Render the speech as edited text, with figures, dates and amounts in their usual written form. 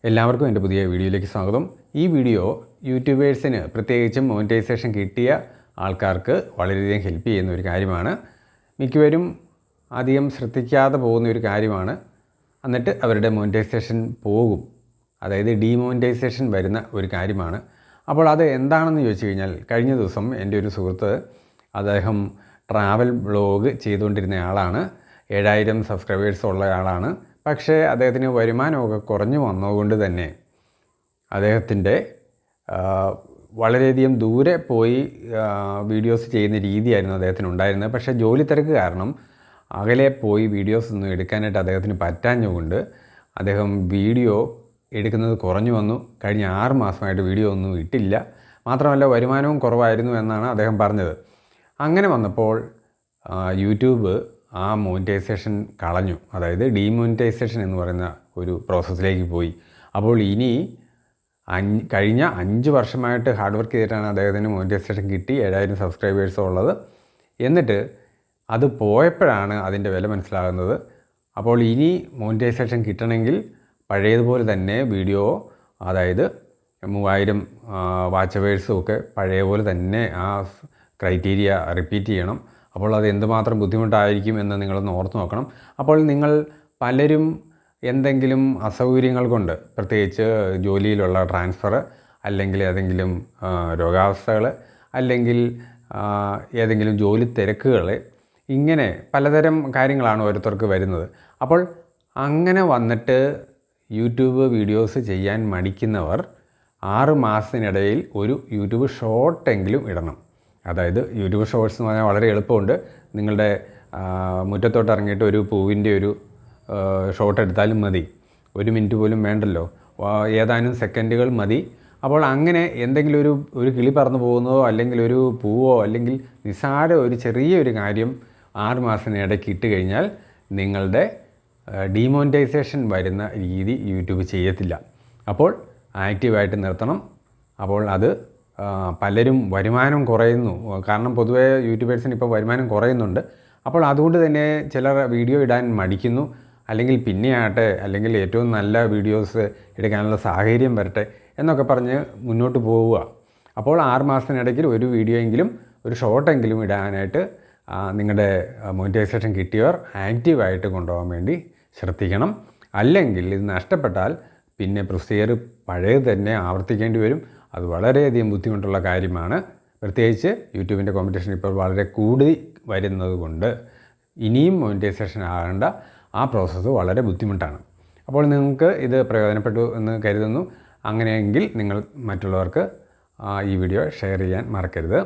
എല്ലാവർക്കും എൻ്റെ പുതിയ വീഡിയോയിലേക്ക് സ്വാഗതം. ഈ വീഡിയോ യൂട്യൂബേഴ്സിന് പ്രത്യേകിച്ചും മോണിറ്റൈസേഷൻ കിട്ടിയ ആൾക്കാർക്ക് വളരെയധികം ഹെൽപ്പ് ചെയ്യുന്ന ഒരു കാര്യമാണ്. മിക്കവരും അധികം ശ്രദ്ധിക്കാതെ പോകുന്ന ഒരു കാര്യമാണ്. എന്നിട്ട് അവരുടെ മോണിറ്റൈസേഷൻ പോകും, അതായത് ഡീമോണിറ്റൈസേഷൻ വരുന്ന ഒരു കാര്യമാണ്. അപ്പോൾ അത് എന്താണെന്ന് ചോദിച്ചു കഴിഞ്ഞാൽ, കഴിഞ്ഞ ദിവസം എൻ്റെ ഒരു സുഹൃത്ത്, അദ്ദേഹം ട്രാവൽ വ്ളോഗ് ചെയ്തുകൊണ്ടിരുന്ന ആളാണ്. 7000 സബ്സ്ക്രൈബേഴ്സ് ഉള്ള ആളാണ്. പക്ഷേ അദ്ദേഹത്തിന് വരുമാനമൊക്കെ കുറഞ്ഞു വന്നതുകൊണ്ട് തന്നെ അദ്ദേഹത്തിൻ്റെ വളരെയധികം ദൂരെ പോയി വീഡിയോസ് ചെയ്യുന്ന രീതിയായിരുന്നു അദ്ദേഹത്തിന് ഉണ്ടായിരുന്നത്. പക്ഷേ ജോലി തിരക്ക് കാരണം അകലെ പോയി വീഡിയോസ് ഒന്നും എടുക്കാനായിട്ട് അദ്ദേഹത്തിന് പറ്റാഞ്ഞുകൊണ്ട് അദ്ദേഹം വീഡിയോ എടുക്കുന്നത് കുറഞ്ഞു വന്നു. കഴിഞ്ഞ 6 മാസമായിട്ട് വീഡിയോ ഒന്നും ഇട്ടില്ല. മാത്രമല്ല വരുമാനവും കുറവായിരുന്നു എന്നാണ് അദ്ദേഹം പറഞ്ഞത്. അങ്ങനെ വന്നപ്പോൾ യൂട്യൂബ് ആ മോണിറ്റൈസേഷൻ കളഞ്ഞു, അതായത് ഡീമോണിറ്റൈസേഷൻ എന്ന് പറയുന്ന ഒരു പ്രോസസ്സിലേക്ക് പോയി. അപ്പോൾ ഇനി കഴിഞ്ഞ 5 വർഷമായിട്ട് ഹാർഡ് വർക്ക് ചെയ്തിട്ടാണ് അദ്ദേഹത്തിന് മോണിറ്റൈസേഷൻ കിട്ടി, 7000 സബ്സ്ക്രൈബേഴ്സ് ഉള്ളത്. എന്നിട്ട് അത് പോയപ്പോഴാണ് അതിൻ്റെ വില മനസ്സിലാകുന്നത്. അപ്പോൾ ഇനി മോണിറ്റൈസേഷൻ കിട്ടണമെങ്കിൽ പഴയതുപോലെ തന്നെ വീഡിയോ, അതായത് 3000 വാച്ച് അവേഴ്സും ഒക്കെ പഴയ പോലെ തന്നെ ആ ക്രൈറ്റീരിയ റിപ്പീറ്റ് ചെയ്യണം. അപ്പോൾ അത് എന്തുമാത്രം ബുദ്ധിമുട്ടായിരിക്കും എന്ന് നിങ്ങളൊന്ന് ഓർത്ത് നോക്കണം. അപ്പോൾ നിങ്ങൾ പലരും എന്തെങ്കിലും അസൗകര്യങ്ങൾ കൊണ്ട്, പ്രത്യേകിച്ച് ജോലിയിലുള്ള ട്രാൻസ്ഫർ, അല്ലെങ്കിൽ ഏതെങ്കിലും രോഗാവസ്ഥകൾ, അല്ലെങ്കിൽ ഏതെങ്കിലും ജോലി തിരക്കുകൾ, ഇങ്ങനെ പലതരം കാര്യങ്ങളാണ് ഓരോരുത്തർക്ക് വരുന്നത്. അപ്പോൾ അങ്ങനെ വന്നിട്ട് യൂട്യൂബ് വീഡിയോസ് ചെയ്യാൻ മടിക്കുന്നവർ 6 മാസത്തിനിടയിൽ ഒരു യൂട്യൂബ് ഷോർട്ടെങ്കിലും ഇടണം. അതായത് യൂട്യൂബ് ഷോർട്സ് എന്ന് പറഞ്ഞാൽ വളരെ എളുപ്പമുണ്ട്. നിങ്ങളുടെ മുറ്റത്തോട്ട് ഇറങ്ങിയിട്ട് ഒരു പൂവിൻ്റെ ഒരു ഷോട്ട് എടുത്താലും മതി. 1 മിനിറ്റ് പോലും വേണ്ടല്ലോ, ഏതാനും സെക്കൻഡുകൾ മതി. അപ്പോൾ അങ്ങനെ എന്തെങ്കിലും ഒരു കിളി പറന്നു പോകുന്നതോ, അല്ലെങ്കിൽ ഒരു പൂവോ, അല്ലെങ്കിൽ നിസ്സാര ഒരു ചെറിയൊരു കാര്യം 6 മാസത്തിനിടയ്ക്ക് ഇട്ട് കഴിഞ്ഞാൽ നിങ്ങളുടെ ഡീമോണിറ്റൈസേഷൻ വരുന്ന രീതി യൂട്യൂബ് ചെയ്യത്തില്ല. അപ്പോൾ ആക്റ്റീവായിട്ട് നിർത്തണം. അപ്പോൾ അത് പലരും വരുമാനം കുറയുന്നു, കാരണം പൊതുവേ യൂട്യൂബേഴ്സിന് ഇപ്പോൾ വരുമാനം കുറയുന്നുണ്ട്. അപ്പോൾ അതുകൊണ്ട് തന്നെ ചിലർ വീഡിയോ ഇടാൻ മടിക്കുന്നു, അല്ലെങ്കിൽ പിന്നെയാട്ടെ, അല്ലെങ്കിൽ ഏറ്റവും നല്ല വീഡിയോസ് എടുക്കാനുള്ള സാഹചര്യം വരട്ടെ എന്നൊക്കെ പറഞ്ഞ് മുന്നോട്ട് പോവുക. അപ്പോൾ 6 മാസത്തിനിടയ്ക്ക് ഒരു വീഡിയോ എങ്കിലും, ഒരു ഷോർട്ടെങ്കിലും ഇടാനായിട്ട് നിങ്ങളുടെ മോണിറ്റൈസേഷൻ കിട്ടിയവർ ആക്റ്റീവായിട്ട് കൊണ്ടുപോകാൻ വേണ്ടി ശ്രദ്ധിക്കണം. അല്ലെങ്കിൽ ഇത് നഷ്ടപ്പെട്ടാൽ പിന്നെ പ്രൊസീജിയർ പഴയത് തന്നെ ആവർത്തിക്കേണ്ടി വരും. അത് വളരെയധികം ബുദ്ധിമുട്ടുള്ള കാര്യമാണ്. പ്രത്യേകിച്ച് യൂട്യൂബിൻ്റെ കോമ്പറ്റീഷൻ ഇപ്പോൾ വളരെ കൂടി വരുന്നത് കൊണ്ട് ഇനിയും മോണിറ്റൈസേഷൻ ആകേണ്ട ആ പ്രോസസ്സ് വളരെ ബുദ്ധിമുട്ടാണ്. അപ്പോൾ നിങ്ങൾക്ക് ഇത് പ്രയോജനപ്പെട്ടു എന്ന് കരുതുന്നു. അങ്ങനെയെങ്കിൽ നിങ്ങൾ മറ്റുള്ളവർക്ക് ഈ വീഡിയോ ഷെയർ ചെയ്യാൻ മറക്കരുത്.